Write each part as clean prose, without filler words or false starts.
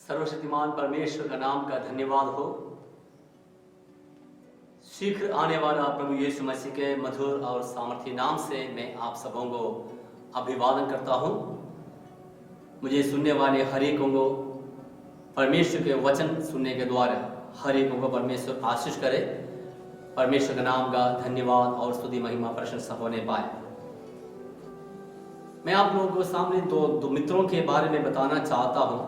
सर्वशक्तिमान परमेश्वर का नाम का धन्यवाद हो। शीघ्र आने वाला प्रभु यीशु मसीह के मधुर और सामर्थ्य नाम से मैं आप सबों को अभिवादन करता हूं। मुझे सुनने वाले हर एक को परमेश्वर के वचन सुनने के द्वारा हर एक को परमेश्वर आशीष करे। परमेश्वर के नाम का धन्यवाद और स्तुति महिमा प्रशंसा होने पाए। मैं आप लोगों को सामने दो मित्रों के बारे में बताना चाहता हूं,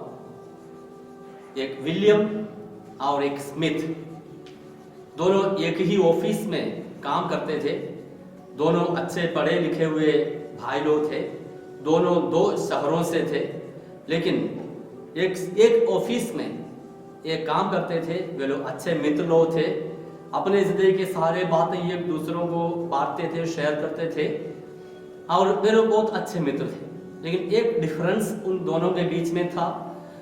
एक विलियम और एक स्मिथ। दोनों एक ही ऑफिस में काम करते थे। दोनों अच्छे पढ़े लिखे हुए भाई लोग थे। दोनों दो शहरों से थे, लेकिन एक ऑफिस में एक काम करते थे। वे लोग अच्छे मित्र लोग थे। अपने जिंदगी के सारे बातें एक दूसरों को बांटते थे, शेयर करते थे और वे लोग बहुत अच्छे मित्र थे। लेकिन एक डिफरेंस उन दोनों के बीच में था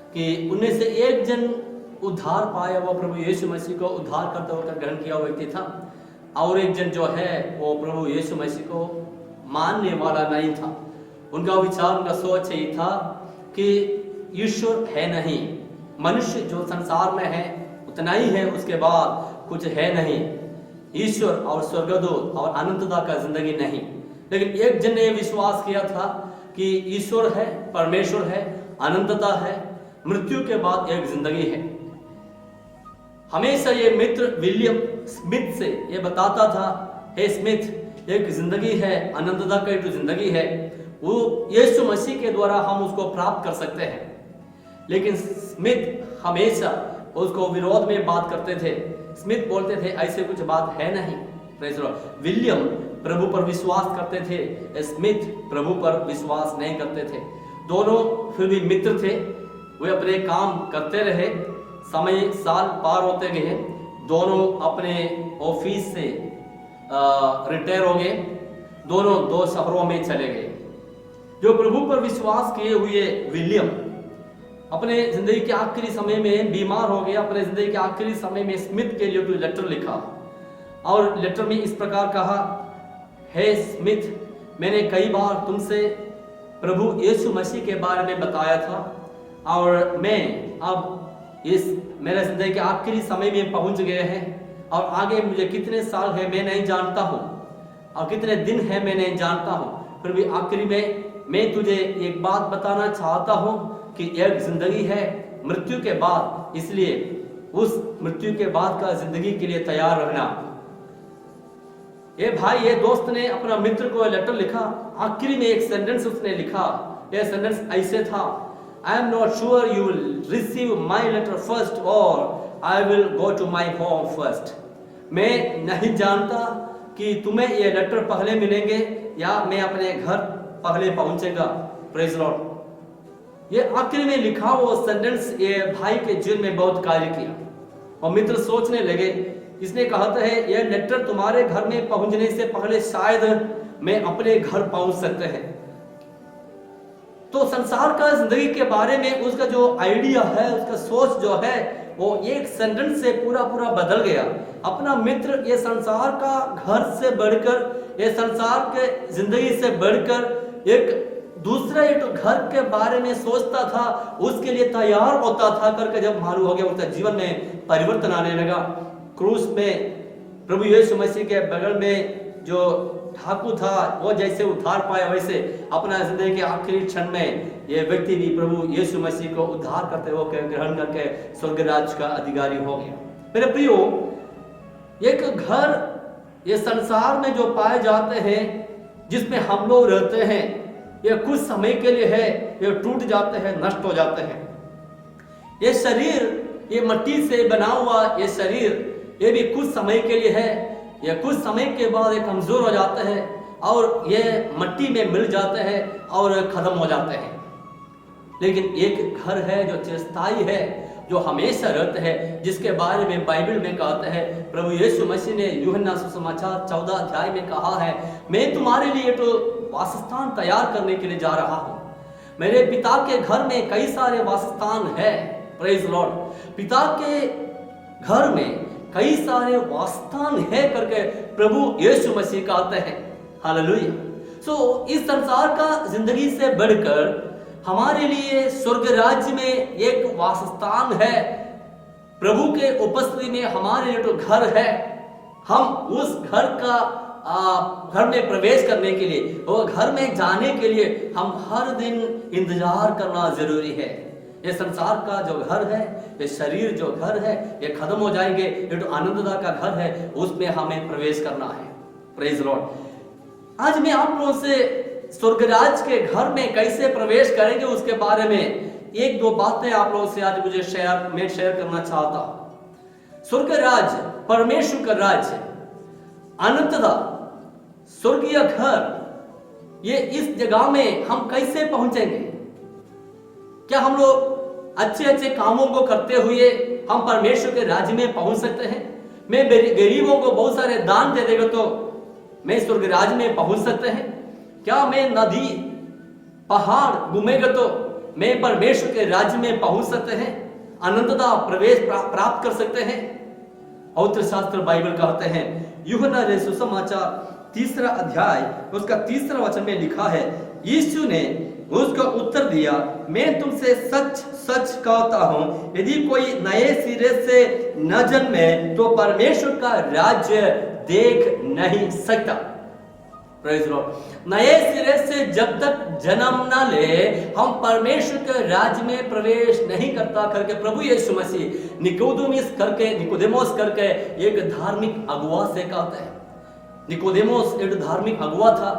कि उनमें से एक जन उद्धार पाया हुआ प्रभु यीशु मसीह को उद्धार करते हुए ग्रहण किया हुआ व्यक्ति था, और एक जन जो है वो प्रभु यीशु मसीह को मानने वाला नहीं था। उनका विचार, उनका सोच यही था कि ईश्वर है नहीं, मनुष्य जो संसार में है उतना ही है, उसके बाद कुछ है नहीं। ईश्वर और स्वर्गदूत और अनंतता का जिंदगी नहीं। लेकिन एक जन ने विश्वास किया था कि ईश्वर है, परमेश्वर है, अनंतता है, मृत्यु के बाद एक जिंदगी है। हमेशा ये मित्र विलियम स्मिथ से ये बताता था, हे स्मिथ, एक जिंदगी है, अनंतता का जो जिंदगी है वो यीशु मसीह के द्वारा हम उसको प्राप्त कर सकते हैं। लेकिन स्मिथ हमेशा उसको विरोध में बात करते थे। स्मिथ बोलते थे ऐसे कुछ बात है नहीं। Praise Lord. विलियम प्रभु पर विश्वास करते थे, स्मिथ प्रभु पर विश्वास नहीं करते थे। दोनों फिर भी मित्र थे। वे अपने काम करते रहे। समय साल पार होते गए। दोनों अपने ऑफिस से रिटायर हो गए। दोनों दो शहरों में चले गए। जो प्रभु पर विश्वास किए हुए विलियम अपने जिंदगी के आखिरी समय में बीमार हो गया। अपने जिंदगी के आखिरी समय में स्मिथ के लिए कोई लेटर लिखा और लेटर में इस प्रकार कहा, हे स्मिथ, मैंने कई बार तुमसे प्रभु यीशु मसीह के बारे में बताया था, और मैं अब इस मेरे जिंदगी के आखिरी समय में पहुंच गए हैं, और आगे मुझे कितने साल है मैं नहीं जानता हूं, और कितने दिन है मैं नहीं जानता हूं। फिर भी आखिरी में मैं तुझे एक बात बताना चाहता हूं कि एक जिंदगी है मृत्यु के बाद, इसलिए उस मृत्यु के बाद का जिंदगी के लिए तैयार रहना। ये भाई, ये दोस्त ने अपना मित्र को लेटर लिखा। आखिरी में एक सेंटेंस उसने लिखा। यह सेंटेंस ऐसे था, I am not sure you will receive my letter first or I will go to my home first. मैं नहीं जानता कि तुम्हें ये लेटर पहले मिलेंगे या मैं अपने घर पहले पहुंचेगा। Praise Lord. ये आखिर में लिखा वो सेंटेंस ये भाई के जीवन में बहुत कार्य किया। और मित्र सोचने लगे, इसने कहा था है ये लेटर तुम्हारे घर में पहुंचने से पहले शायद मैं अपने घर पहुंच सकते हैं। तो संसार का जिंदगी के बारे में उसका जो आइडिया है, उसका सोच जो है वो एक सेंटेंस से पूरा बदल गया। अपना मित्र ये संसार का घर से बढ़कर, ये संसार के जिंदगी से बढ़कर एक दूसरे एक घर के बारे में सोचता था, उसके लिए तैयार होता था। करके जब मालूम हो गया उसका जीवन में परिवर्तन आने लगा। क्रूस में प्रभु यीशु मसीह के बगल में जो ठाकुर था वो जैसे उद्धार पाया, वैसे अपना जिंदगी के आखिरी क्षण में ये व्यक्ति भी प्रभु यीशु मसीह को उद्धार करते हुए ग्रहण करके स्वर्ग राज्य का अधिकारी हो गया। मेरे प्रियो, एक घर ये संसार में जो पाए जाते हैं, जिसमें हम लोग रहते हैं, ये कुछ समय के लिए है, ये टूट जाते हैं, नष्ट हो जाते हैं। ये शरीर, ये मिट्टी से बना हुआ ये शरीर, ये भी कुछ समय के लिए है। ये कुछ समय के बाद ये कमजोर हो जाते हैं और ये मिट्टी में मिल जाते हैं और खत्म हो जाते हैं। लेकिन एक घर है जो चिरस्थायी है, जो हमेशा रहता है, जिसके बारे में बाइबल में कहते हैं, प्रभु यीशु मसीह ने यूहन्ना सुसमाचार 14 अध्याय में कहा है, मैं तुम्हारे लिए तो वासस्थान तैयार करने के लिए जा रहा हूं। मेरे पिता के घर में कई सारे वासस्थान है। Praise Lord. पिता के घर में कई सारे वासस्थान है करके प्रभु यीशु मसीह कहते हैं। हालेलुया। सो इस संसार का जिंदगी से बढ़कर हमारे लिए स्वर्ग राज्य में एक वासस्थान है। प्रभु के उपस्थिति में हमारे लिए तो घर है। हम उस घर में प्रवेश करने के लिए और घर में जाने के लिए हम हर दिन इंतजार करना जरूरी है। ये संसार का जो घर है, ये शरीर जो घर है, ये खत्म हो जाएंगे। ये तो आनंददा का घर है, उसमें हमें प्रवेश करना है। Praise Lord. आज मैं आप लोगों से स्वर्गराज के घर में कैसे प्रवेश करेंगे उसके बारे में एक दो बातें आप लोगों से आज मुझे शेयर करना चाहता हूं। स्वर्गराज परमेश्वर का राज्य, अनंतता, स्वर्गीय घर, ये इस जगह में हम कैसे पहुंचेंगे? क्या हम लोग अच्छे अच्छे कामों को करते हुए हम परमेश्वर के राज्य में पहुंच सकते हैं? मैं गरीबों को बहुत सारे दान दे देगा तो मैं स्वर्ग राज्य में पहुंच सकते हैं? क्या मैं नदी पहाड़ घूमेगा तो मैं परमेश्वर के राज्य में पहुंच सकते हैं? अनंतता प्रवेश प्राप्त कर सकते हैं? पवित्र शास्त्र बाइबल कहते हैं, यूहन्ना रे सुसमाचार 3 अध्याय उसका 3 वचन में लिखा है, यीशु ने उसको उत्तर दिया, मैं तुमसे सच सच कहता हूं, यदि कोई नए सिरे से न जन्मे तो परमेश्वर का राज्य देख नहीं सकता। Praise Lord. नए सिरे से जब तक जन्म ना ले हम परमेश्वर के राज्य में प्रवेश नहीं करता करके प्रभु यीशु मसीह निकोदेमोस करके एक धार्मिक अगुआ से कहते हैं। निकोदेमोस एक धार्मिक अगुआ था,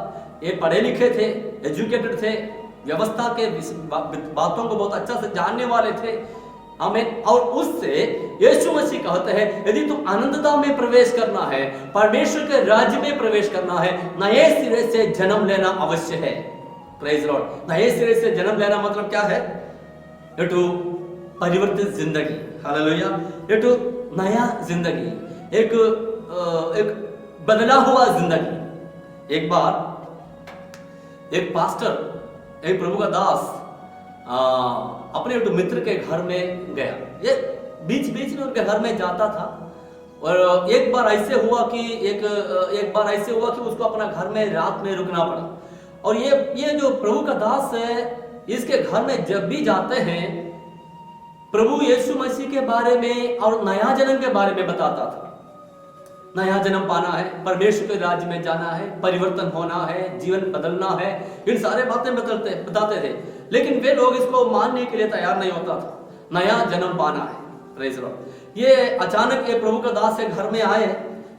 ये पढ़े लिखे थे, एजुकेटेड थे, व्यवस्था के बातों को बहुत अच्छा से जानने वाले थे। हमें और उससे यीशु मसीह कहते हैं, यदि तुम आनंदता में प्रवेश करना है, परमेश्वर के राज्य में प्रवेश करना है, नए सिरे से जन्म लेना अवश्य है। Praise Lord. नए सिरे से जन्म लेना मतलब क्या है? एक परिवर्तित जिंदगी, हालेलुया, एक नया जिंदगी, एक बदला हुआ जिंदगी। एक बार एक पास्टर, एक प्रभु का दास अपने एक मित्र के घर में गया। ये बीच बीच में उनके घर में जाता था और एक बार ऐसे हुआ कि उसको अपना घर में रात में रुकना पड़ा। और ये जो प्रभु का दास है, इसके घर में जब भी जाते हैं प्रभु यीशु मसीह के बारे में और नया जन्म के बारे में बताता था। नया जन्म पाना है, परमेश्वर के राज्य में जाना है, परिवर्तन होना है, जीवन बदलना है, इन सारे बातें बताते थे। लेकिन वे लोग इसको मानने के लिए तैयार नहीं होता था। नया जन्म पाना है। Praise Lord. ये अचानक ये प्रभु का दास है, घर में आए,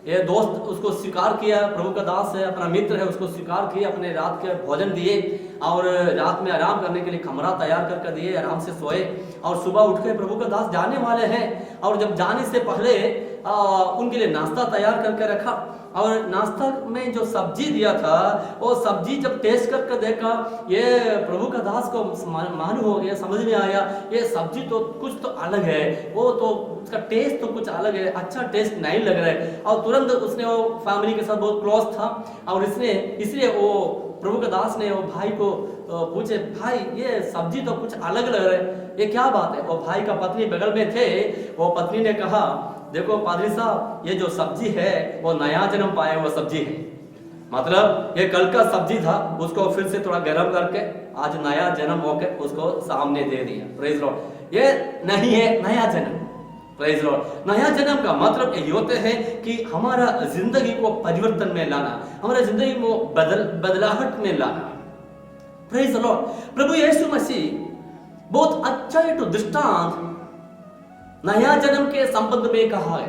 ये दोस्त उसको स्वीकार किया, प्रभु का दास है, अपना मित्र है, उसको स्वीकार किया, अपने रात के भोजन दिए और रात में आराम करने के लिए कमरा तैयार करके दिए, आराम से सोए। और सुबह उठ के प्रभु का दास जाने वाले हैं और जब जाने से पहले उनके लिए नाश्ता तैयार करके रखा। और नाश्ता में जो सब्जी दिया था, वो सब्जी जब टेस्ट करके देखा, ये प्रभु का दास को मालूम हो गया, समझ में आया, ये सब्जी तो कुछ तो अलग है, वो तो उसका टेस्ट तो कुछ अलग है, अच्छा टेस्ट नहीं लग रहा है। और तुरंत उसने, वो फैमिली के साथ बहुत क्लोज था और इसलिए वो प्रभु का दास ने वो भाई को पूछे, भाई ये सब्जी तो कुछ अलग लग रहा है, ये क्या बात है? वो भाई का पत्नी बगल में थे, वो पत्नी ने कहा, देखो पादरी साहब, ये जो सब्जी है वो नया जन्म पाए हुआ सब्जी है। मतलब ये कल का सब्जी था, उसको फिर से थोड़ा गर्म करके आज नया जन्म होकर उसको सामने दे दिया। Praise Lord. ये नहीं है नया जन्म। Praise Lord. नया जन्म का मतलब यही होते हैं कि हमारा जिंदगी को परिवर्तन में लाना, हमारा जिंदगी को बदलाहट में लाना। Praise Lord. प्रभु यीशु मसीह बहुत अच्छा एक दृष्टांत नया जन्म के संबंध में कहा है।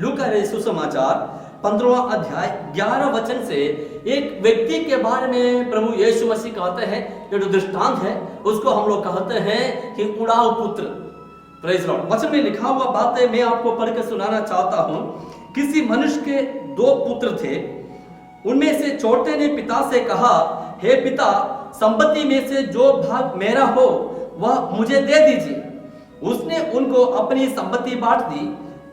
लूका रे सुसमाचार 15वां अध्याय 11 वचन से एक व्यक्ति के बारे में प्रभु यीशु मसीह कहते हैं, जो दृष्टांत है उसको हम लोग कहते हैं कि उड़ाऊ पुत्र। Praise Lord. वचन में लिखा हुआ बातें मैं आपको पढ़ के सुनाना चाहता हूं। किसी मनुष्य के 2 पुत्र थे। उनमें से छोटे ने पिता से कहा, हे पिता, संपत्ति में से जो भाग मेरा हो वह मुझे दे दीजिए। उसने उनको अपनी संपत्ति बांट दी।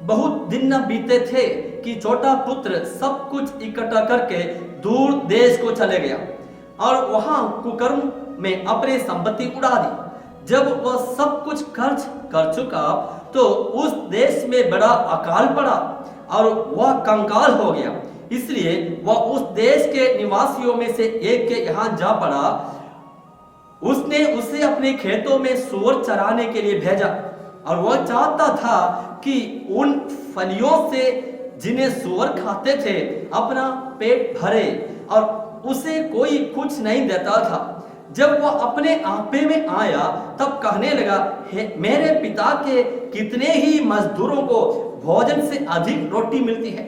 बहुत दिन न बीते थे कि छोटा पुत्र सब कुछ इकट्ठा करके दूर देश को चले गया और वहां कुकर्म में अपनी संपत्ति उड़ा दी। जब वह सब कुछ खर्च कर चुका तो उस देश में बड़ा अकाल पड़ा और वह कंगाल हो गया। इसलिए वह उस देश के निवासियों में से एक के यहाँ जा पड़ा। उसने उसे अपने खेतों में सूअर चराने के लिए भेजा और वह चाहता था कि उन फलियों से जिन्हें सूअर खाते थे अपना पेट भरे, और उसे कोई कुछ नहीं देता था। जब वह अपने आपे में आया तब कहने लगा, मेरे पिता के कितने ही मजदूरों को भोजन से अधिक रोटी मिलती है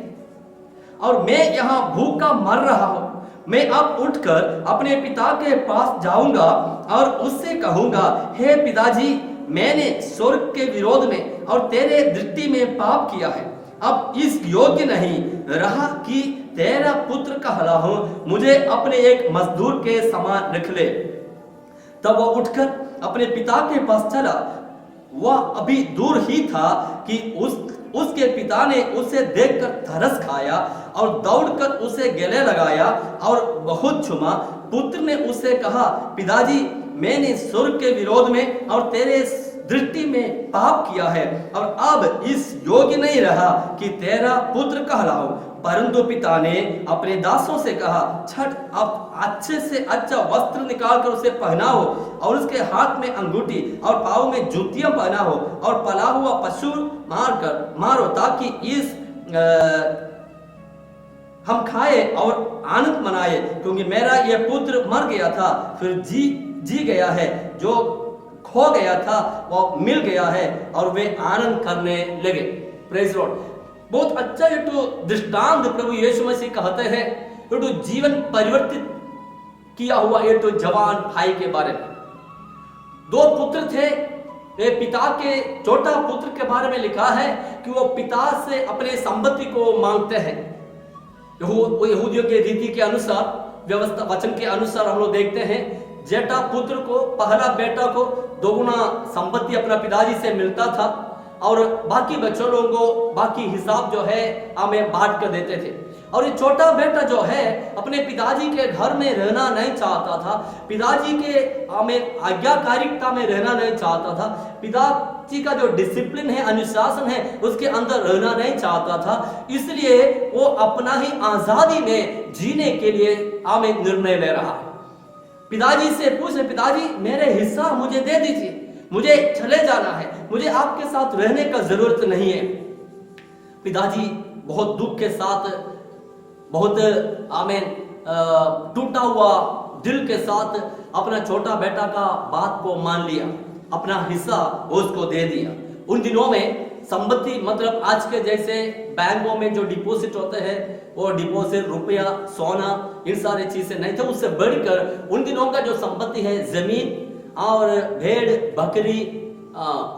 और मैं यहाँ भूखा मर रहा हूँ। मैं अब उठकर अपने पिता के पास जाऊंगा और उससे कहूंगा, हे पिताजी, मैंने स्वर्ग के विरोध में और तेरे दृष्टि में पाप किया है। अब इस योग्य नहीं रहा कि तेरा पुत्र कहलाऊं, मुझे अपने एक मजदूर के समान रख ले। तब वह उठकर अपने पिता के पास चला। वह अभी दूर ही था कि उसके पिता ने उसे देखकर तरस खाया और दौड़कर उसे गले लगाया और बहुत चूमा। पुत्र ने उसे कहा, पिताजी, मैंने स्वर्ग के विरोध में और तेरे दृष्टि में पाप किया है और अब इस योग्य नहीं रहा कि तेरा पुत्र कहलाऊं। परंतु पिता ने अपने दासों से कहा, छठ अब अच्छे से अच्छा वस्त्र निकालकर उसे पहनाओ और उसके हाथ में अंगूठी और पाँव में जूतियां पहनाओ और पला हुआ पशु मारो, ताकि इस हम खाए और आनंद मनाए, क्योंकि मेरा यह पुत्र मर गया था फिर जी गया है, जो खो गया था वो मिल गया है, और वे आनंद करने लगे। Praise Lord. बहुत अच्छा ये तो दृष्टांत प्रभु यीशु मसीह कहते हैं, ये तो जीवन परिवर्तित किया हुआ ये तो जवान भाई के बारे में। दो पुत्र थे, वे पिता के छोटा पुत्र के बारे में लिखा है कि वो पिता से अपने संपत्ति को मांगते हैं। यहूदियों के रीति के अनुसार, व्यवस्था वचन के अनुसार हम लोग देखते हैं, जेठा पुत्र को, पहला बेटा को दोगुना संपत्ति अपना पिताजी से मिलता था और बाकी बच्चों लोगों को बाकी हिसाब जो है हमें बांट कर देते थे। और ये छोटा बेटा जो है अपने पिताजी के घर में रहना नहीं चाहता था, पिताजी के हमें आज्ञाकारिता में रहना नहीं चाहता था, पिताजी का जो डिसिप्लिन है, अनुशासन है, उसके अंदर रहना नहीं चाहता था। इसलिए वो अपना ही आजादी में जीने के लिए हमें निर्णय ले रहा है। पिताजी से पूछे, पिताजी मेरे हिस्सा मुझे दे दीजिए, मुझे चले जाना है, मुझे आपके साथ रहने का जरूरत नहीं है। पिताजी बहुत दुख के साथ, बहुत टूटा हुआ दिल के साथ अपना छोटा बेटा का बात को मान लिया, अपना हिस्सा उसको दे दिया। उन दिनों में संपत्ति मतलब आज के जैसे बैंकों में जो डिपॉजिट होते हैं, वो डिपॉजिट रुपया, सोना, इन सारे चीजें नहीं थे। उससे बढ़कर उन दिनों का जो संपत्ति है, जमीन और भेड़ बकरी,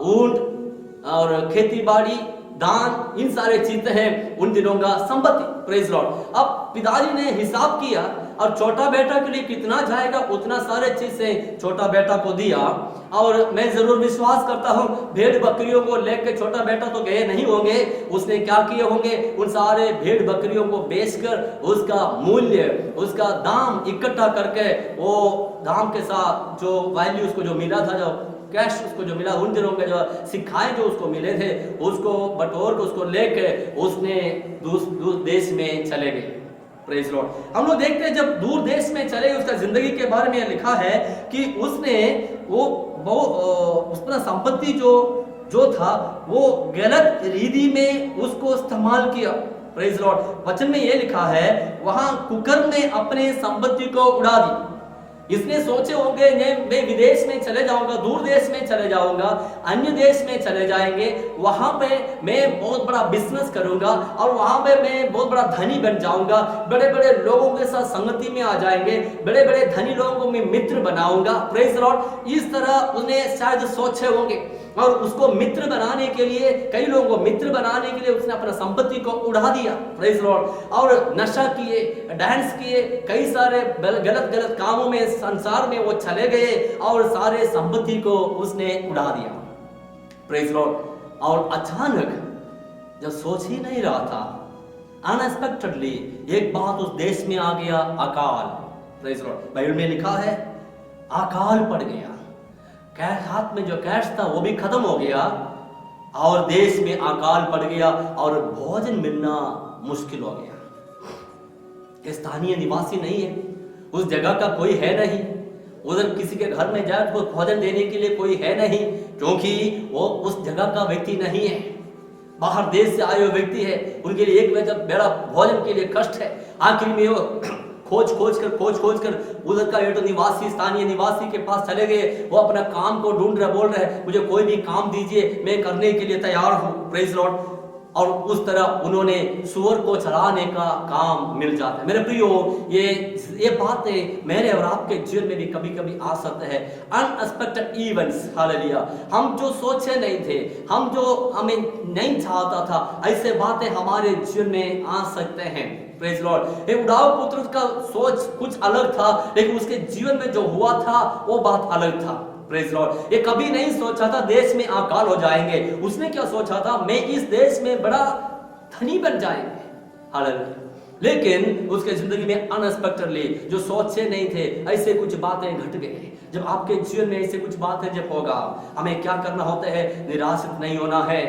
ऊंट और खेती बाड़ी, दान, इन सारे चीजें हैं उन दिनों का संपत्ति। Praise Lord. अब पिताजी ने हिसाब किया और छोटा बेटा के लिए कितना जाएगा उतना सारे चीजें छोटा बेटा को दिया। और मैं जरूर विश्वास करता हूं भेड़ बकरियों को लेकर छोटा बेटा तो गए नहीं होंगे, उसने क्या किए होंगे, उन सारे भेड़ बकरियों को बेचकर उसका मूल्य, उसका दाम इकट्ठा करके, वो दाम के साथ जो वैल्यू उसको जो मिला था, जो कैश उसको जो मिला, उन दिनों के जो सिक्काएं जो उसको मिले थे, उसको बटोर के उसको लेके उसने दूर देश में चले गए। Praise Lord. हम लोग देखते हैं जब दूर देश में चले, उसका जिंदगी के बारे में लिखा है कि उसने वो उसका संपत्ति जो था वो गलत रीति में उसको इस्तेमाल किया। Praise Lord. वचन में ये लिखा है, वहां कुकर्म ने अपने संपत्ति को उड़ा दी। इसने सोचे होंगे मैं विदेश में चले जाऊंगा, दूर देश में चले जाऊंगा, अन्य देश में चले जाएंगे, वहां पे मैं बहुत बड़ा बिजनेस करूंगा और वहां पे मैं बहुत बड़ा धनी बन जाऊंगा, बड़े बड़े लोगों के साथ संगति में आ जाएंगे, बड़े बड़े धनी लोगों को मैं मित्र बनाऊंगा। Praise Lord. इस तरह उन्हें शायद सोचे होंगे और उसको मित्र बनाने के लिए, कई लोगों को मित्र बनाने के लिए उसने अपना संपत्ति को उड़ा दिया। Praise Lord. और नशा किए, डांस किए, कई सारे गलत कामों में, संसार में वो चले गए और सारे संपत्ति को उसने उड़ा दिया। Praise Lord. और अचानक जब सोच ही नहीं रहा था, अनएक्सपेक्टेडली एक बात उस देश में आ गया, अकाल। Praise Lord. बाइबल में लिखा है अकाल पड़ गया, कैश हाथ में जो कैश था वो भी खत्म हो गया और देश में अकाल पड़ गया और भोजन मिलना मुश्किल हो गया। स्थानीय निवासी नहीं है, उस जगह का कोई है नहीं, उधर किसी के घर में जाए तो भोजन देने के लिए कोई है नहीं, क्योंकि वो उस जगह का व्यक्ति नहीं है, बाहर देश से आए हुए व्यक्ति है। उनके लिए एक जब बेड़ा भोजन के लिए कष्ट है। आखिर में वो खोज खोज कर उधर का ये तो निवासी, स्थानीय निवासी के पास चले गए। वो अपना काम को ढूंढ रहे, बोल रहे मुझे कोई भी काम दीजिए, मैं करने के लिए तैयार हूँ। Praise Lord. और उस तरह उन्होंने सूअर को चराने का काम मिल जाता है। मेरे प्रियो, ये बातें मेरे और आपके जीवन में भी कभी कभी आ सकते हैं। Unexpected events, hallelujah. हम जो सोचे नहीं थे, हम जो हमें नहीं चाहता था, ऐसे बातें हमारे जीवन में आ सकते हैं। Praise Lord. ये उड़ाऊ पुत्र का सोच कुछ अलग था, लेकिन उसके जीवन में जो हुआ था वो बात अलग था। Praise Lord. ये कभी नहीं सोचा था देश में अकाल हो जाएंगे। उसने क्या सोचा था, मैं इस देश में बड़ा धनी बन जाएंगे। हालेलुया। लेकिन उसके जिंदगी में अनएक्सपेक्टेडली जो सोचे नहीं थे, ऐसे कुछ बातें घट गए। जब आपके जीवन में ऐसे कुछ बातें जब होगा, हमें क्या करना होता है? निराशित नहीं होना है।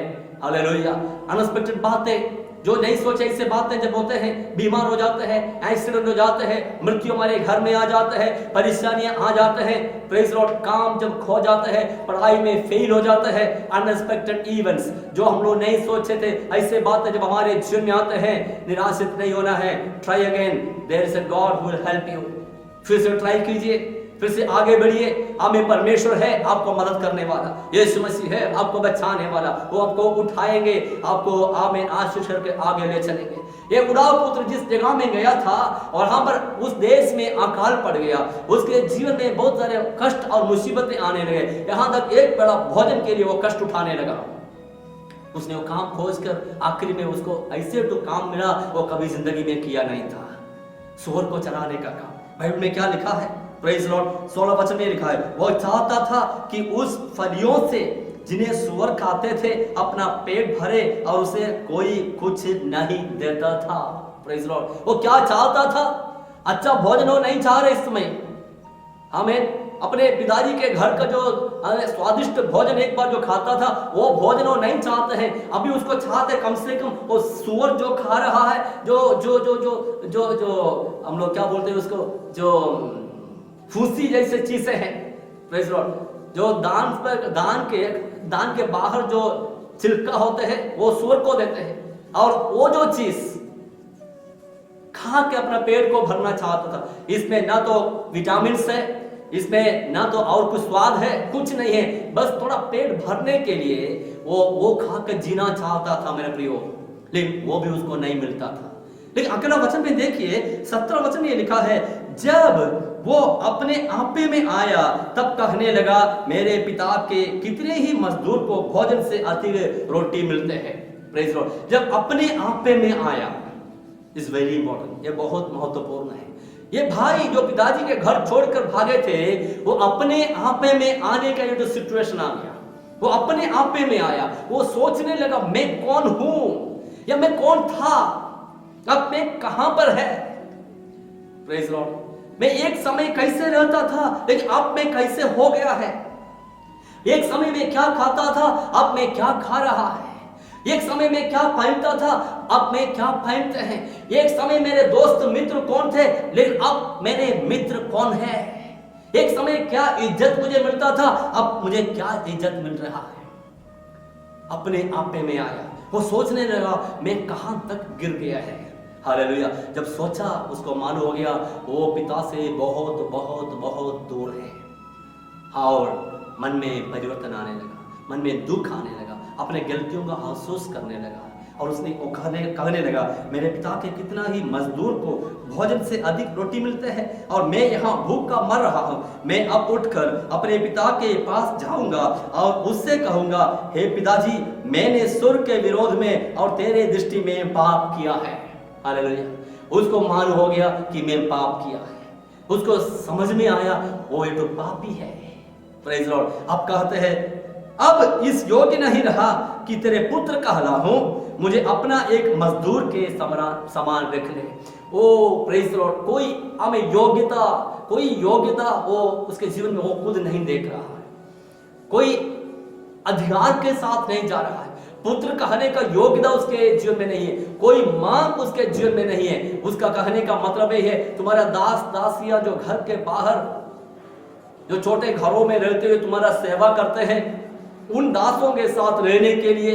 हालेलुया। अनएक्सपेक्टेड बातें जो नहीं सोचे, ऐसे बातें जब होते हैं, बीमार हो जाते हैं, एक्सीडेंट हो जाते हैं, मृत्यु हमारे घर में आ जाते हैं, परेशानियां आ जाते हैं। Praise Lord. काम जब खो जाते हैं, पढ़ाई में फेल हो जाते हैं, अनएक्सपेक्टेड इवेंट्स जो हम लोग नहीं सोचे थे, ऐसे बातें जब हमारे जीवन में आते हैं, निराशित नहीं होना है। Try again, there is a God who will help you. फिर से ट्राई कीजिए, फिर से आगे बढ़िए। हमें परमेश्वर है आपको मदद करने वाला, यीशु मसीह है आपको बचाने वाला। वो आपको उठाएंगे, आपको आमीन आशीष करके आगे ले चलेंगे। ये उड़ाऊ पुत्र जिस जगह में गया था और वहां पर उस देश में अकाल पड़ गया, उसके जीवन में बहुत सारे कष्ट और मुसीबतें आने लगे। यहां तक एक बड़ा भोजन के लिए वो कष्ट उठाने लगा। उसने वो काम खोज कर आखिर में उसको ऐसे तो काम मिला वो कभी जिंदगी में किया नहीं था, सूअर को चराने का काम। बाइबल में क्या लिखा है? Praise Lord. 16 वचन में लिखा है, वो चाहता था कि उस फलियों से जिन्हें सूअर खाते थे अपना पेट भरे, और उसे कोई कुछ नहीं देता था। Praise Lord. वो क्या चाहता था? अच्छा भोजन वो नहीं चाह रहे इस समय। हमें अपने पिताजी के घर का जो स्वादिष्ट भोजन एक बार जो खाता था, वो भोजन वो नहीं चाहते हैं। अभी उसको चाहते कम से कम वो सूअर जो खा रहा है, जो जो जो जो जो जो हम लोग क्या बोलते हैं उसको, जो फूसी जैसे चीजें हैं। Praise Lord. जो दान के बाहर जो छिलका होते हैं वो सूअर को देते हैं, और वो जो चीज खा के अपना पेट को भरना चाहता था। इसमें ना तो विटामिन है, इसमें ना तो और कुछ स्वाद है, कुछ नहीं है, बस थोड़ा पेट भरने के लिए वो खा कर जीना चाहता था मेरे प्रियो। लेकिन वो भी उसको नहीं मिलता था। लेकिन अगला वचन में देखिए, 17 वचन में ये लिखा है, जब वो अपने आपे में आया तब कहने लगा, मेरे पिता के कितने ही मजदूर को भोजन से अधिक रोटी मिलते हैं। Praise Lord. जब अपने आपे में आया, इज वेरी इंपॉर्टेंट, ये बहुत महत्वपूर्ण है। ये भाई जो पिताजी के घर छोड़कर भागे थे, वो अपने आपे में आने का ये जो सिचुएशन आ गया, वो अपने आपे में आया। वो सोचने लगा, मैं कौन हूं या मैं कौन था, अब मैं कहां पर है। Praise Lord. मैं एक समय कैसे रहता था, लेकिन अब मैं कैसे हो गया है। एक समय में क्या खाता था, अब मैं क्या खा रहा है। एक समय में क्या पहनता था, अब मैं क्या पहनते हैं। एक समय मेरे दोस्त मित्र कौन थे, लेकिन अब मेरे मित्र कौन है। एक समय क्या इज्जत मुझे मिलता था, अब मुझे क्या इज्जत मिल रहा है। अपने आपे में आया, वो सोचने लगा मैं कहां तक गिर गया है। हालेलुया। जब सोचा, उसको मालूम हो गया वो पिता से बहुत बहुत बहुत दूर है, और मन में परिवर्तन आने लगा, मन में दुख आने लगा, अपने गलतियों का अफसोस करने लगा, और उसने कहने लगा, मेरे पिता के कितना ही मजदूर को भोजन से अधिक रोटी मिलते हैं, और मैं यहाँ भूख का मर रहा हूँ। मैं अब उठकर अपने पिता के पास जाऊंगा और उससे कहूंगा, हे पिताजी, मैंने स्वर्ग के विरोध में और तेरे दृष्टि में पाप किया है। हालेलुया। उसको मालूम हो गया कि मैं पाप किया है, उसको समझ में आया वो ये तो पापी है। Praise Lord. अब कहते हैं, अब इस योग्य नहीं रहा कि तेरे पुत्र कहलाऊं, मुझे अपना एक मजदूर के समान रख ले। ओ प्रेज लॉर्ड। कोई हमें योग्यता वो उसके जीवन में वो खुद नहीं देख रहा है, कोई अधिकार के साथ नहीं जा रहा है। पुत्र कहने का योग्यता उसके जीवन में नहीं है, कोई मां उसके जीवन में नहीं है। उसका कहने का मतलब यह है, तुम्हारा दास दासिया जो घर के बाहर जो छोटे घरों में रहते हुए तुम्हारा सेवा करते हैं, उन दासों के साथ रहने के लिए,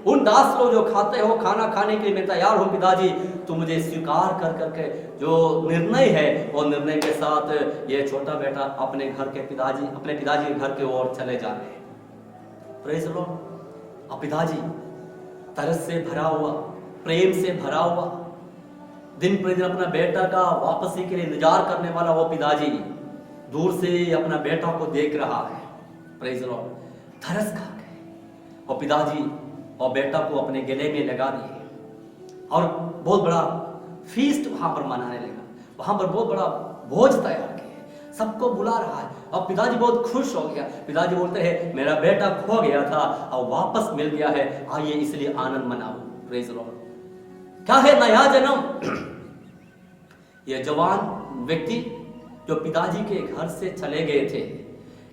उन दास लोग जो खाते हो खाना खाने के लिए मैं तैयार हूं पिताजी, तो मुझे स्वीकार कर करके जो निर्णय है वो निर्णय के साथ ये छोटा बेटा अपने घर के पिताजी, अपने पिताजी के घर की ओर चले जा रहे हैं। Praise the Lord. अब पिताजी तरस से भरा हुआ, प्रेम से भरा हुआ, दिन प्रतिदिन अपना बेटा का वापसी के लिए इंतजार करने वाला वो पिताजी दूर से अपना बेटा को देख रहा है। Praise the Lord. तरस खा गए और पिताजी और बेटा को अपने गले में लगा दिए और बहुत बड़ा फीस्ट वहां पर मनाने लगा। वहां पर बहुत बड़ा भोज तैयार किया, सबको बुला रहा है और पिताजी बहुत खुश हो गया। पिताजी बोलते हैं मेरा बेटा खो गया था और वापस मिल गया है, आइए इसलिए आनंद मनाओ। Praise the Lord. क्या है नया जन्म? यह जवान व्यक्ति जो पिताजी के घर से चले गए थे,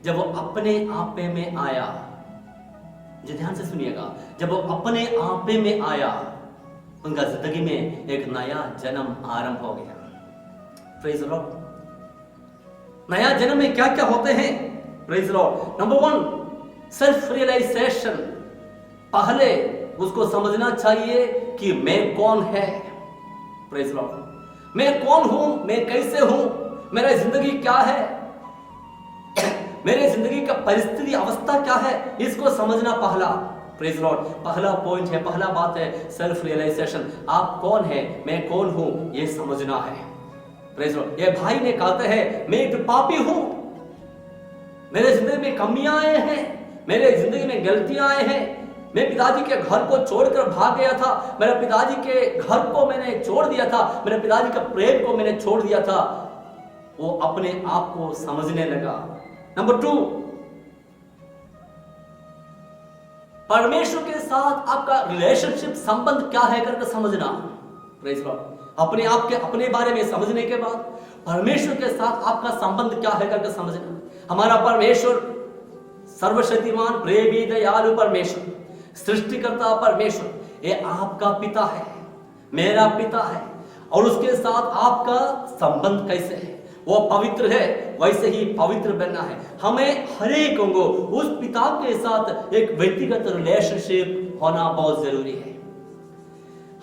जब वो अपने आपे में आया, जी ध्यान से सुनिएगा, जब वो अपने आपे में आया, उनका जिंदगी में एक नया जन्म आरंभ हो गया। Praise the Lord. नया जन्म में क्या क्या होते हैं? Praise the Lord. Number 1 self realization. पहले उसको समझना चाहिए कि मैं कौन है। Praise the Lord. मैं कौन हूं, मैं कैसे हूं, मेरा जिंदगी क्या है, मेरे जिंदगी का परिस्थिति अवस्था क्या है, इसको समझना पहला। Praise Lord. पहला पॉइंट है, पहला बात है सेल्फ रियलाइजेशन। आप कौन है, मैं कौन हूं, ये समझना है। Praise Lord. ये भाई ने कहते हैं मैं एक पापी हूं, मेरे जिंदगी में कमियां आए हैं, मेरे जिंदगी में गलतियां आए हैं, मैं पिताजी के घर को छोड़कर भाग गया था, मेरे पिताजी के घर को मैंने छोड़ दिया था, मेरे पिताजी का प्रेम को मैंने छोड़ दिया था। वो अपने आप को समझने लगा। नंबर 2 परमेश्वर के साथ आपका रिलेशनशिप, संबंध क्या है करके समझना। Praise Lord. अपने आप के अपने बारे में समझने के बाद परमेश्वर के साथ आपका संबंध क्या है करके समझना। हमारा परमेश्वर सर्वशक्तिमान, प्रेमी, दयालु परमेश्वर, सृष्टिकर्ता परमेश्वर, ये आपका पिता है, मेरा पिता है, और उसके साथ आपका संबंध कैसे है? वो पवित्र है, वैसे ही पवित्र बनना है। हमें हर एक को उस पिता के साथ एक व्यक्तिगत रिलेशनशिप होना बहुत जरूरी है।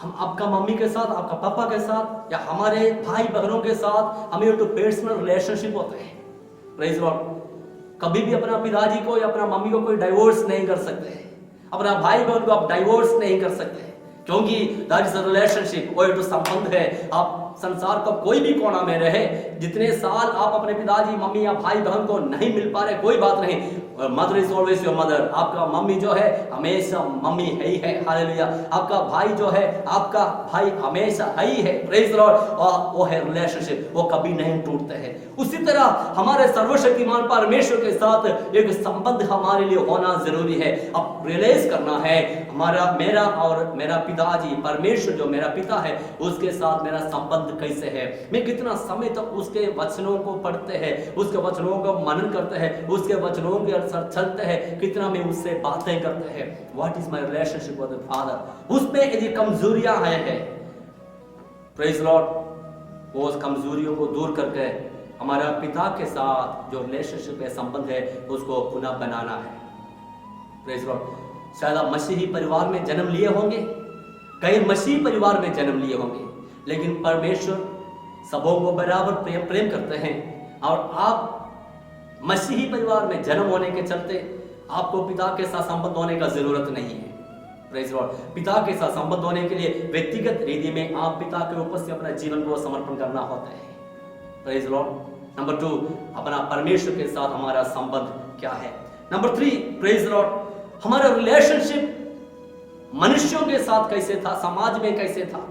हम आपका मम्मी के साथ, आपका पापा के साथ, या हमारे भाई बहनों के साथ हमें एक पर्सनल रिलेशनशिप होता है। Praise Lord. कभी भी अपना पिताजी को या अपना मम्मी को कोई डाइवोर्स नहीं कर सकते, अपना भाई बहन को आप डाइवोर्स नहीं कर सकते, क्योंकि दैट इज अ रिलेशनशिप, वो एक संबंध है। आप संसार का कोई भी कोना में रहे, जितने साल आप अपने पिताजी, मम्मी या भाई बहन को नहीं मिल पा रहे, कोई बात नहीं, mother is always your mother. आपका मम्मी जो है हमेशा मम्मी है ही है। हालेलुया। आपका भाई जो है, आपका भाई हमेशा है ही है। Praise the Lord. और वो है रिलेशनशिप, वो कभी नहीं टूटते हैं। उसी तरह हमारे सर्वशक्तिमान परमेश्वर के साथ एक संबंध हमारे लिए होना जरूरी है। अब रियलाइज करना है हमारा, मेरा और मेरा पिताजी, परमेश्वर जो मेरा पिता है, उसके साथ मेरा संबंध कैसे है। मैं कितना समय तक उसके वचनों को पढ़ते हैं, उसके वचनों का मनन करते हैं, उसके वचनों के अनुसार चलते हैं, कितना मैं उससे बातें करते हैं। What is my relationship with the father. उसमें यदि कमजोरियां हैं, प्रेज लॉर्ड, वो उस कमजोरियों को दूर करके हमारा पिता के साथ जो रिलेशनशिप है, संबंध है, उसको पुनः बनाना है। Praise Lord. शायद आप मसीही परिवार में जन्म लिए होंगे, कई मसीही परिवार में जन्म लिए होंगे, लेकिन परमेश्वर सबों को बराबर प्रेम करते हैं, और आप मसीही परिवार में जन्म होने के चलते आपको पिता के साथ संबंध होने का जरूरत नहीं है। Praise Lord. पिता के साथ संबंध होने के लिए व्यक्तिगत रीति में आप पिता के ऊपर से अपना जीवन को समर्पण करना होता है। Praise Lord. नंबर 2 अपना परमेश्वर के साथ हमारा संबंध क्या है। नंबर 3 प्रेज लॉर्ड, हमारा रिलेशनशिप मनुष्यों के साथ कैसे था, समाज में कैसे था,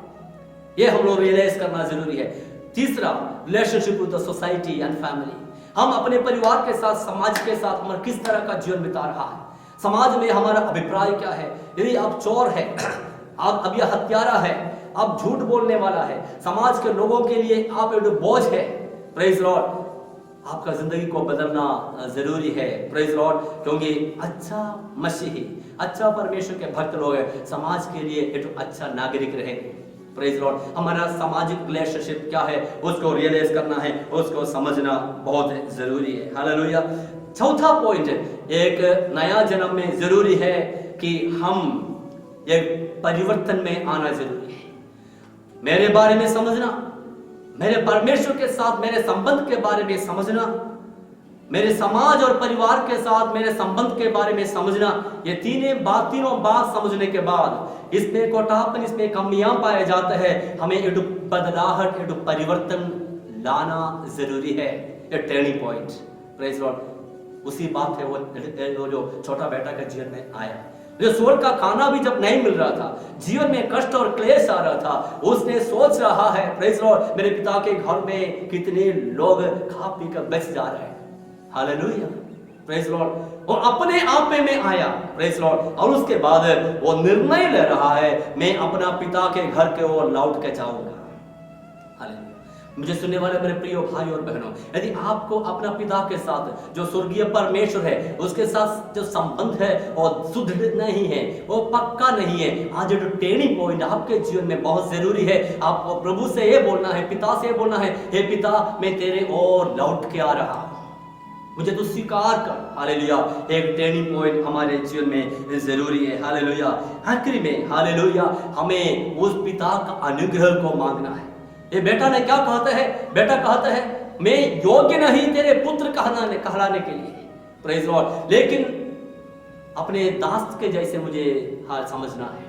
ये हम लोग रियलाइज करना जरूरी है। तीसरा relationship with the society and family. हम अपने परिवार के साथ, समाज के साथ हमारा किस तरह का जीवन बिता रहा है, समाज में हमारा अभिप्राय क्या है। यदि आप चोर है, आप अब यह हत्यारा है, आप झूठ बोलने वाला है, समाज के लोगों के लिए आप एक बोझ है, प्रेज लॉर्ड, आपका जिंदगी को बदलना जरूरी है। Praise Lord. क्योंकि अच्छा मसीही, अच्छा परमेश्वर के भक्त लोग हैं, समाज के लिए एक अच्छा नागरिक रहे। Praise Lord. हमारा सामाजिक रिलेशनशिप क्या है उसको रियलाइज करना है, उसको समझना बहुत जरूरी है। हालेलुया। चौथा पॉइंट, एक नया जन्म में जरूरी है कि हम एक परिवर्तन में आना जरूरी है। मेरे बारे में समझना, मेरे परमेश्वर के साथ मेरे संबंध के बारे में समझना, मेरे समाज और परिवार के साथ मेरे संबंध के बारे में समझना, ये तीनों बात समझने के बाद इसमें कोटापन, इसमें कमियां पाए जाते हैं, हमें एक बदलाहट, एक परिवर्तन लाना जरूरी है। ये टर्निंग पॉइंट, प्रेज लॉर्ड। उसी बात है वो जो छोटा बेटा के जीवन में आया, जो स्वर्ग का खाना भी जब नहीं मिल रहा था, जीवन में कष्ट और क्लेश आ रहा था, उसने सोच रहा है प्रेज लॉर्ड मेरे पिता के घर में कितने लोग खा पी कर बच जा रहे हैं। Hallelujah, praise Lord. वो अपने आप में आया, प्रेज लॉर्ड, और उसके बाद वो निर्णय ले रहा है मैं अपना पिता के घर के ओर लौट के जाऊंगा। हालेलुया। मुझे सुनने वाले मेरे प्रिय भाई और बहनों, यदि आपको अपना पिता के साथ जो स्वर्गीय परमेश्वर है उसके साथ जो संबंध है और सुदृढ़ नहीं है, वो पक्का नहीं है, आज जो टर्निंग पॉइंट आपके जीवन में बहुत जरूरी है। आपको प्रभु से ये बोलना है, पिता से ये बोलना है, हे पिता मैं तेरे ओर लौट के आ रहा हूं, मुझे तो स्वीकार कर। हालेलुया। एक टर्निंग पॉइंट हमारे जीवन में जरूरी है। हालेलुया। आखिरी में हालेलुया हमें उस पिता का अनुग्रह को मांगना है। ये बेटा ने क्या कहता है? बेटा कहता है मैं योग्य नहीं तेरे पुत्र कहलाने के लिए, प्रेज लॉर्ड, लेकिन अपने दास के जैसे मुझे हाल समझना है।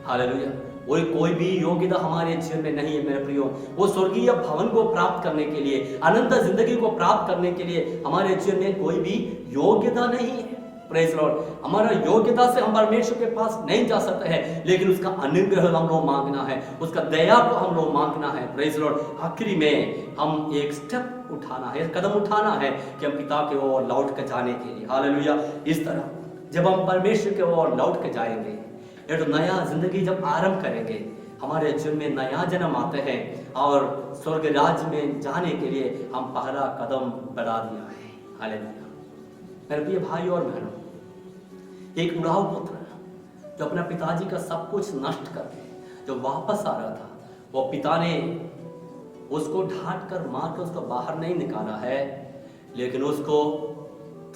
हालेलुया। कोई भी योग्यता हमारे जीवन में नहीं है मेरे प्रियो। वो स्वर्गीय भवन को प्राप्त करने के लिए, अनंत जिंदगी को प्राप्त करने के लिए हमारे जीवन में कोई भी योग्यता नहीं है, प्रेज लॉर्ड। हमारा योग्यता से हम परमेश्वर के पास नहीं जा सकते हैं, लेकिन उसका अनुग्रह हम लोग मांगना है, उसका दया को हम लोग मांगना है, प्रेज लॉर्ड। आखिरी में हम एक स्टेप उठाना है, कदम उठाना है कि हम पिता के ओर लौट कर जाने के लिए। हालेलुया। इस तरह जब हम परमेश्वर के ओर लौट कर जाएंगे, एक नया जिंदगी जब आरंभ करेंगे, हमारे जीवन में नया जन्म आते हैं और स्वर्ग राज्य में जाने के लिए हम पहला कदम बढ़ा दिया है। हालेलुया। मेरे प्रिय भाई और बहनों, एक उड़ाऊ पुत्र जो अपने पिताजी का सब कुछ नष्ट करके जो वापस आ रहा था, वो पिता ने उसको ढांट कर मार कर उसको बाहर नहीं निकाला है, लेकिन उसको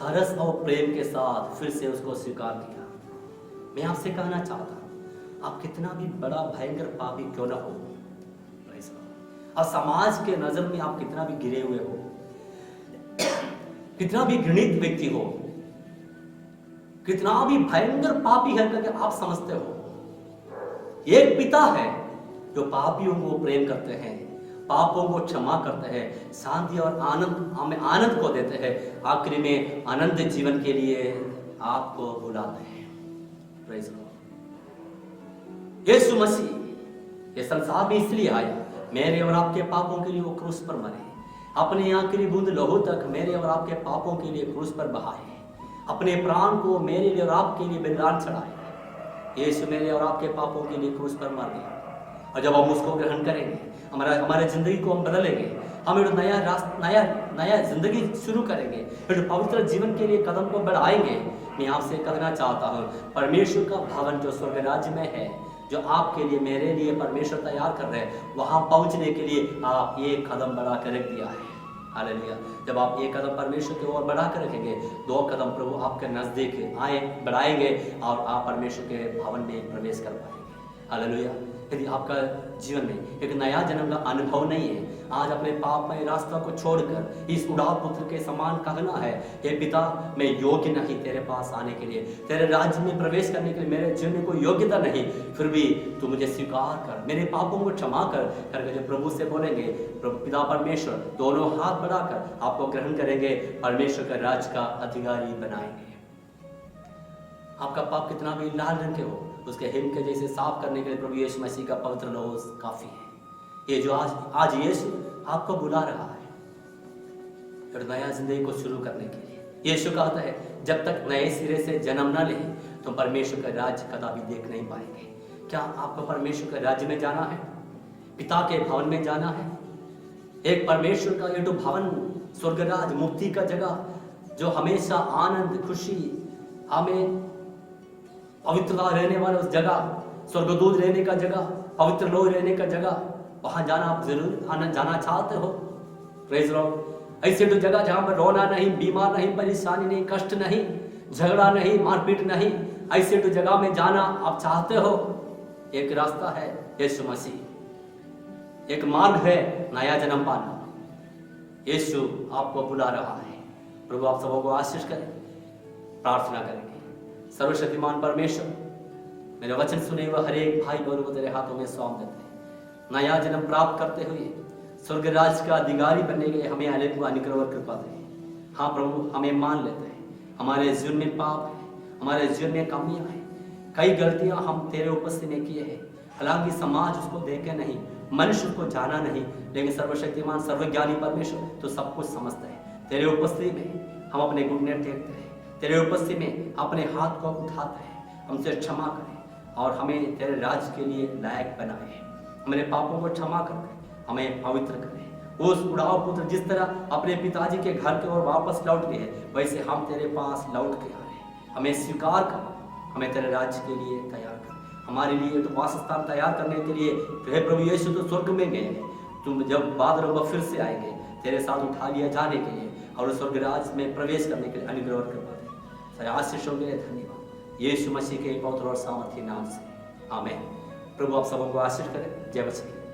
तरस और प्रेम के साथ फिर से उसको स्वीकार किया। मैं आपसे कहना चाहता हूं, आप कितना भी बड़ा भयंकर पापी क्यों ना हो, और समाज के नजर में आप कितना भी गिरे हुए हो, कितना भी घृणित व्यक्ति हो, कितना भी भयंकर पापी है करके आप समझते हो, एक पिता है जो पापियों को प्रेम करते हैं, पापों को क्षमा करते हैं, शांति और आनंद हमें आनंद को देते हैं, आखिरी में आनंद जीवन के लिए आपको बुलाते हैं। Praise Lord. यीशु मसीह ये संसार में इसलिए आया, मेरे और आपके पापों के लिए वो क्रूस पर मरे, अपने आखिरी बूंद लहू तक मेरे और आपके पापों के लिए क्रूस पर बहाए, अपने प्राण को मेरे लिए और आपके लिए बलिदान चढ़ाए। यीशु मेरे और आपके पापों के लिए क्रूस पर मर गया, और जब हम उसको ग्रहण करेंगे, हमारे जिंदगी को हम बदलेंगे, हम एक नया जिंदगी शुरू करेंगे, एक पवित्र जीवन के लिए कदम को बढ़ाएंगे। मैं आपसे कहना चाहता हूँ, परमेश्वर का भवन जो स्वर्ग राज्य में है, जो आपके लिए मेरे लिए परमेश्वर तैयार कर रहे हैं, वहां पहुंचने के लिए आप एक कदम बढ़ा कर रख दिया है। हालेलुया। जब आप एक कदम परमेश्वर की ओर बढ़ा कर रखेंगे, दो कदम प्रभु आपके नजदीक बढ़ाएंगे और आप परमेश्वर के भवन में प्रवेश कर पाएंगे। हालेलुया। यदि आपका जीवन में एक नया जन्म का अनुभव नहीं है, आज अपने पापमय रास्ता को छोड़कर इस उड़ाऊ पुत्र के समान कहना है, हे पिता मैं योग्य नहीं तेरे पास आने के लिए, तेरे राज्य में प्रवेश करने के लिए मेरे जीवन में कोई योग्यता नहीं, फिर भी तू मुझे स्वीकार कर, मेरे पापों को क्षमा कर करके जब प्रभु से बोलेंगे, प्रभु पिता परमेश्वर दोनों हाथ बढ़ाकर आपको ग्रहण करेंगे, परमेश्वर का राज्य का अधिकारी बनाएंगे। आपका पाप कितना भी लाल रंग के हो, उसके हिम के जैसे साफ करने के लिए प्रभु यीशु मसीह का पवित्र लहू काफी है। ये जो आज यीशु आपको बुला रहा है एक नया जिंदगी को शुरू करने के लिए। यीशु कहता है जब तक नए सिरे से जन्म न ले तो परमेश्वर का राज्य कदापि देख नहीं पाएंगे। क्या आपको परमेश्वर के राज्य में जाना है, पिता के भवन में जाना है? एक परमेश्वर का ये तो भवन, स्वर्गराज, मुक्ति का जगह, जो हमेशा आनंद, खुशी, हमें पवित्रता रहने वाले उस जगह, स्वर्गदूत रहने का जगह, पवित्र लोग रहने का जगह, वहां जाना आप जरूर जाना चाहते हो। Praise Lord. ऐसे तो जगह जहां पर रोना नहीं, बीमार नहीं, परेशानी नहीं, कष्ट नहीं, झगड़ा नहीं, मारपीट नहीं, ऐसे तो जगह में जाना आप चाहते हो। एक रास्ता है यीशु मसीह, एक मार्ग है नया जन्म पाना। यीशु आपको बुला रहा है। प्रभु आप सबों को आशीष करें। प्रार्थना करेंगे। सर्वशक्तिमान परमेश्वर, मेरे वचन सुने हुए हर एक भाई बहनों को तेरे हाथों में सौंप देते हैं। नया जन्म प्राप्त करते हुए स्वर्ग राज का अधिकारी बनने के लिए हमें अनुग्रह और कृपा दे। हाँ प्रभु, हमें मान लेते हैं हमारे जीवन में पाप है, हमारे जीवन में कमियां हैं, कई गलतियां हम तेरे उपस्थिति में किए हैं। हालांकि समाज उसको देखे नहीं, मनुष्य उसको जाना नहीं, लेकिन सर्वशक्तिमान सर्वज्ञानी परमेश्वर तो सब कुछ समझते हैं। तेरे उपस्थिति में हम अपने घुटने टेकते हैं, तेरे उपस्थिति में अपने हाथ को उठाते हैं। हमसे क्षमा करें और हमें तेरे राज्य के लिए लायक बनाए। हमारे पापों को क्षमा करके हमें पवित्र करें। उस उड़ाव पुत्र जिस तरह अपने पिताजी के घर के ओर वापस लौट गए, वैसे हम तेरे पास लौट के आए। हमें स्वीकार कर, हमें तेरे राज्य के लिए तैयार कर। हमारे लिए तो वासस्थान तैयार करने के लिए हे प्रभु यीशु तो स्वर्ग में गए हैं। तुम जब बादलों में फिर से आएंगे तेरे साथ उठा लिया जाने के लिए और स्वर्ग राज्य में प्रवेश करने के लिए अनुग्रह और कृपा दे। सारे आशीषों के लिए धन्यवाद यीशु मसीह के पवित्र और सामर्थी नाम से, आमीन। प्रभु आप सबों को आशीष करें। जय मसीह।